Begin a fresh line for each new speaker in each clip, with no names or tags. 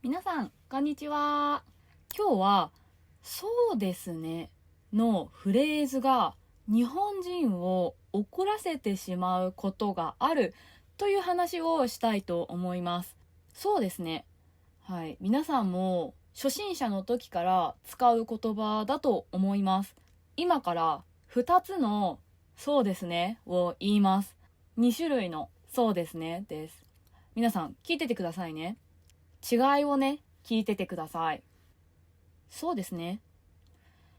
皆さん、こんにちは。今日は、そうですねのフレーズが日本人を怒らせてしまうことがあるという話をしたいと思います。そうですね。はい。皆さんも初心者の時から使う言葉だと思います。今から2つのそうですねを言います。2種類のそうですねです。皆さん聞いててくださいね。違いをね、聞いててください。そうですね。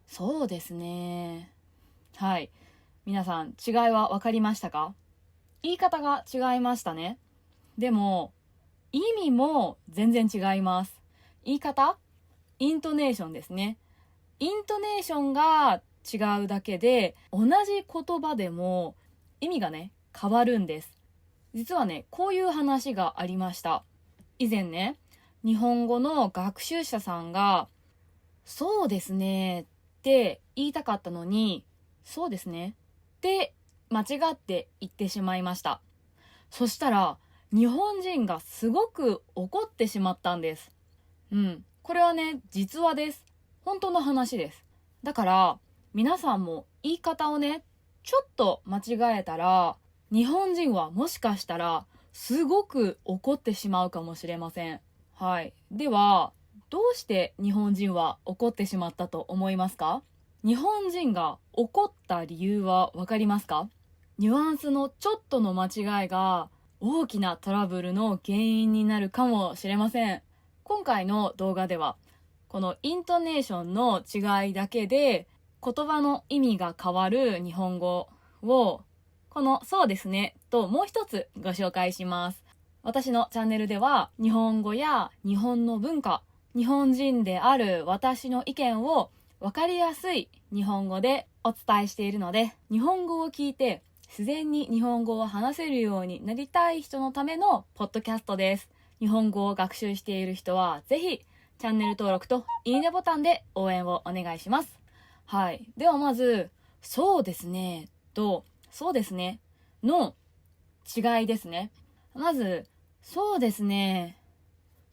そうですね。はい。皆さん、違いは分かりましたか？言い方が違いましたね。でも、意味も全然違います。言い方？イントネーションですね。イントネーションが違うだけで、同じ言葉でも意味がね、変わるんです。実はね、こういう話がありました。以前ね、日本語の学習者さんが、そうですねって言いたかったのに、そうですねって間違って言ってしまいました。そしたら、日本人がすごく怒ってしまったんです。これはね、実話です。本当の話です。だから、皆さんも言い方をね、ちょっと間違えたら、日本人はもしかしたら、すごく怒ってしまうかもしれません。はい。では、どうして日本人は怒ってしまったと思いますか？日本人が怒った理由はわかりますか？ニュアンスのちょっとの間違いが大きなトラブルの原因になるかもしれません。今回の動画では、このイントネーションの違いだけで言葉の意味が変わる日本語を、このそうですねともう一つご紹介します。私のチャンネルでは日本語や日本の文化、日本人である私の意見をわかりやすい日本語でお伝えしているので、日本語を聞いて自然に日本語を話せるようになりたい人のためのポッドキャストです。日本語を学習している人はぜひチャンネル登録といいねボタンで応援をお願いします。はい。ではまず、そうですねと、そうですねの違いですね。まず、そうですね。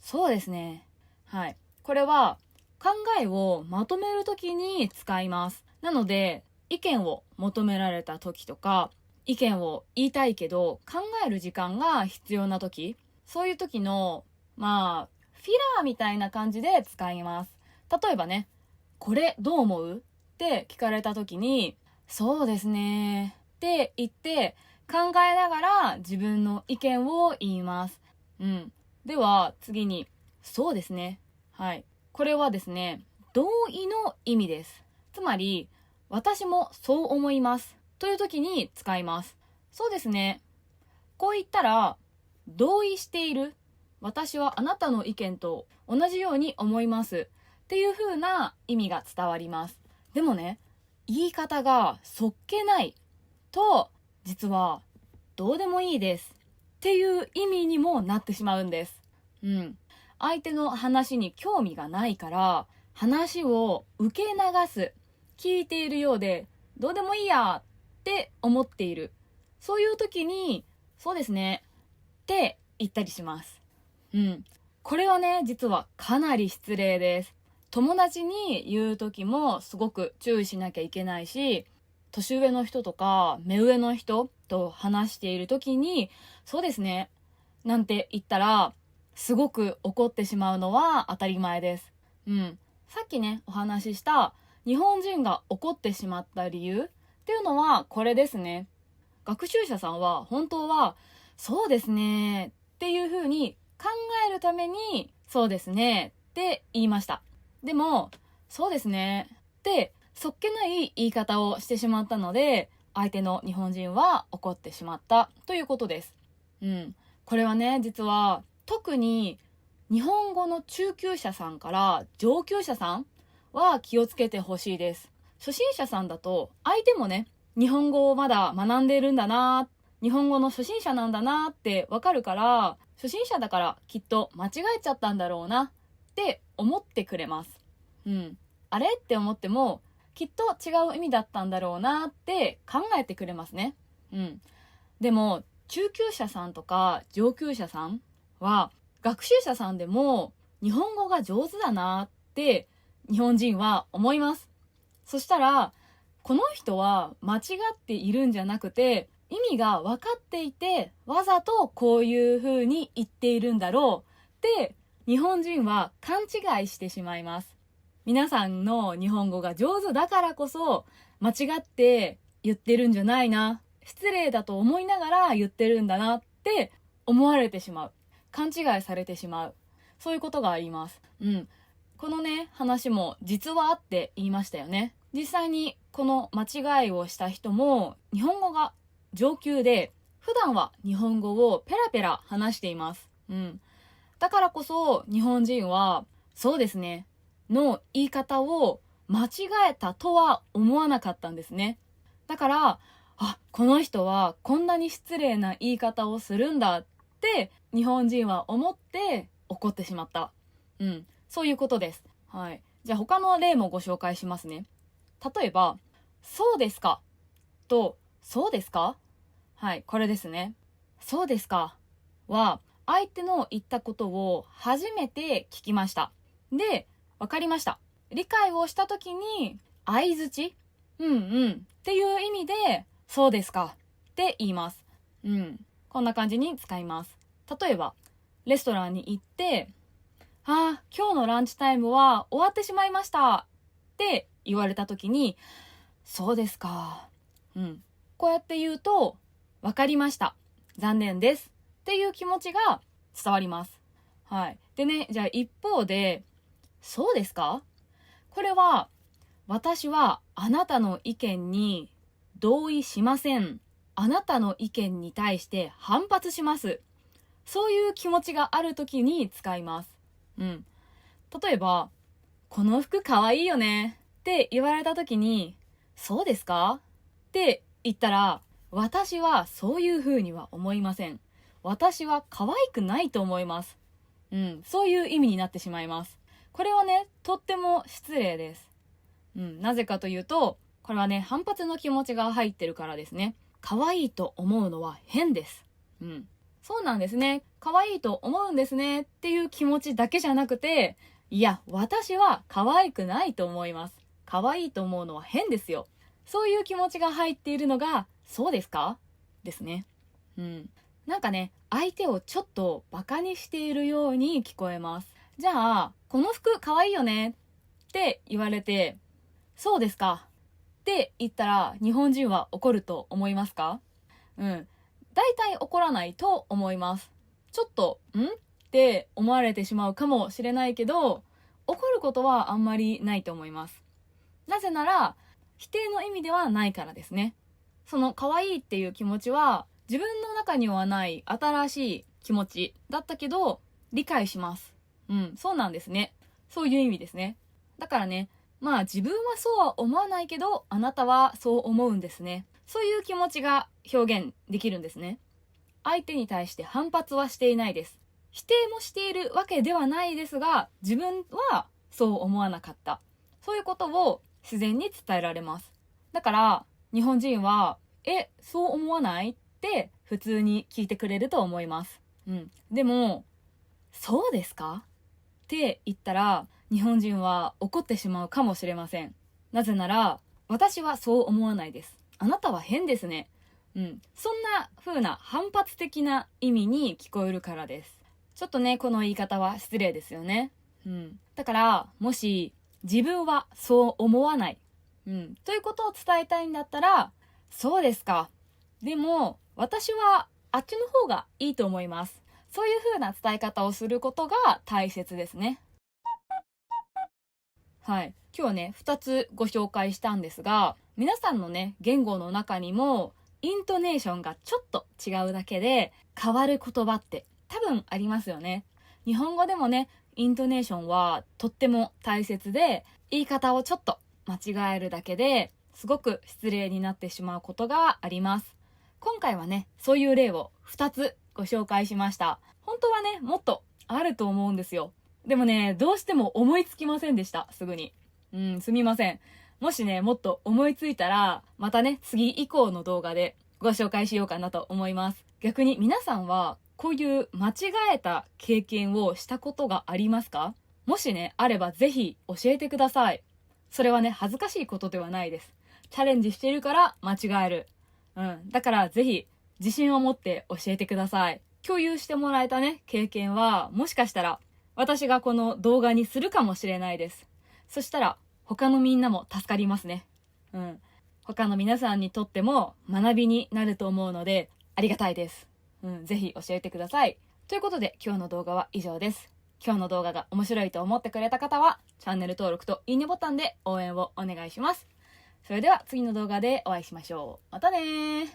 そうですね。はい。これは考えをまとめるときに使います。なので、意見を求められたときとか、意見を言いたいけど考える時間が必要なとき、そういうときの、フィラーみたいな感じで使います。例えばね、これどう思うって聞かれたときに、そうですねって言って考えながら自分の意見を言います。では次に、そうですね。はい。これはですね、同意の意味です。つまり、私もそう思います。という時に使います。そうですね。こう言ったら、同意している。私はあなたの意見と同じように思います。っていう風な意味が伝わります。でもね、言い方がそっけないと、実はどうでもいいですっていう意味にもなってしまうんです。相手の話に興味がないから、話を受け流す、聞いているようで、どうでもいいやって思っている。そういう時に、そうですねって言ったりします。これはね、実はかなり失礼です。友達に言う時もすごく注意しなきゃいけないし、年上の人とか目上の人と話している時に、そうですねなんて言ったら、すごく怒ってしまうのは当たり前です。さっきね、お話しした日本人が怒ってしまった理由っていうのはこれですね。学習者さんは本当は、そうですねっていう風に考えるために、そうですねって言いました。でも、そうですねってそっけない言い方をしてしまったので、相手の日本人は怒ってしまったということです。これはね、実は特に日本語の中級者さんから上級者さんは気をつけてほしいです。初心者さんだと相手もね、日本語をまだ学んでるんだな、日本語の初心者なんだなってわかるから、初心者だからきっと間違えちゃったんだろうなって思ってくれます。あれって思っても、きっと違う意味だったんだろうなって考えてくれますね。でも、中級者さんとか上級者さんは、学習者さんでも日本語が上手だなって日本人は思います。そしたら、この人は間違っているんじゃなくて、意味が分かっていて、わざとこういう風に言っているんだろうって日本人は勘違いしてしまいます。皆さんの日本語が上手だからこそ、間違って言ってるんじゃないな、失礼だと思いながら言ってるんだなって思われてしまう。勘違いされてしまう。そういうことがあります。このね、話も実はって言いましたよね。実際にこの間違いをした人も日本語が上級で、普段は日本語をペラペラ話しています。だからこそ日本人は、そうですねの言い方を間違えたとは思わなかったんですね。だから、この人はこんなに失礼な言い方をするんだって日本人は思って怒ってしまった。そういうことです。はい。じゃあ他の例もご紹介しますね。例えば、そうですかと、そうですか？はい、これですね。そうですかは、相手の言ったことを初めて聞きました。で、わかりました。理解をしたときに、相づちっていう意味で、そうですかって言います。こんな感じに使います。例えば、レストランに行って、今日のランチタイムは終わってしまいましたって言われたときに、そうですか。こうやって言うと、わかりました。残念です。っていう気持ちが伝わります。はい。でね、じゃあ一方で、そうですか？これは、私はあなたの意見に同意しません。あなたの意見に対して反発します。そういう気持ちがあるときに使います。例えば、この服かわいいよねって言われたときに、そうですか？って言ったら、私はそういう風には思いません。私は可愛くないと思います。そういう意味になってしまいます。これはね、とっても失礼です。なぜかというと、これはね、反発の気持ちが入ってるからですね。可愛いと思うのは変です。そうなんですね。可愛いと思うんですねっていう気持ちだけじゃなくて、いや、私は可愛くないと思います。可愛いと思うのは変ですよ。そういう気持ちが入っているのが、そうですか？ですね。なんかね、相手をちょっとバカにしているように聞こえます。じゃあ、この服可愛いよねって言われて、そうですかって言ったら日本人は怒ると思いますか？大体怒らないと思います。ちょっと、って思われてしまうかもしれないけど、怒ることはあんまりないと思います。なぜなら、否定の意味ではないからですね。その可愛いっていう気持ちは、自分の中にはない新しい気持ちだったけど、理解します。そうなんですね。そういう意味ですね。だからね、自分はそうは思わないけど、あなたはそう思うんですね。そういう気持ちが表現できるんですね。相手に対して反発はしていないです。否定もしているわけではないですが、自分はそう思わなかった。そういうことを自然に伝えられます。だから、日本人は、そう思わないって普通に聞いてくれると思います。でも、そうですかって言ったら、日本人は怒ってしまうかもしれません。なぜなら、私はそう思わないです。あなたは変ですね。そんな風な反発的な意味に聞こえるからです。ちょっとね、この言い方は失礼ですよね。だから、もし、自分はそう思わない。ということを伝えたいんだったら、そうですか。でも、私はあっちの方がいいと思います。そういう風な伝え方をすることが大切ですね。はい。今日はね、2つご紹介したんですが、皆さんのね、言語の中にも、イントネーションがちょっと違うだけで変わる言葉って多分ありますよね。日本語でもね、イントネーションはとっても大切で、言い方をちょっと間違えるだけですごく失礼になってしまうことがあります。今回はね、そういう例を2つご紹介しました。本当はね、もっとあると思うんですよ。でもね、どうしても思いつきませんでした、すぐに。すみません。もしね、もっと思いついたら、またね、次以降の動画でご紹介しようかなと思います。逆に皆さんは、こういう間違えた経験をしたことがありますか？もしね、あればぜひ教えてください。それはね、恥ずかしいことではないです。チャレンジしているから間違える。だからぜひ自信を持って教えてください。共有してもらえたね、経験はもしかしたら私がこの動画にするかもしれないです。そしたら他のみんなも助かりますね。他の皆さんにとっても学びになると思うのでありがたいです。ぜひ教えてください。ということで今日の動画は以上です。今日の動画が面白いと思ってくれた方はチャンネル登録といいねボタンで応援をお願いします。それでは次の動画でお会いしましょう。またねー。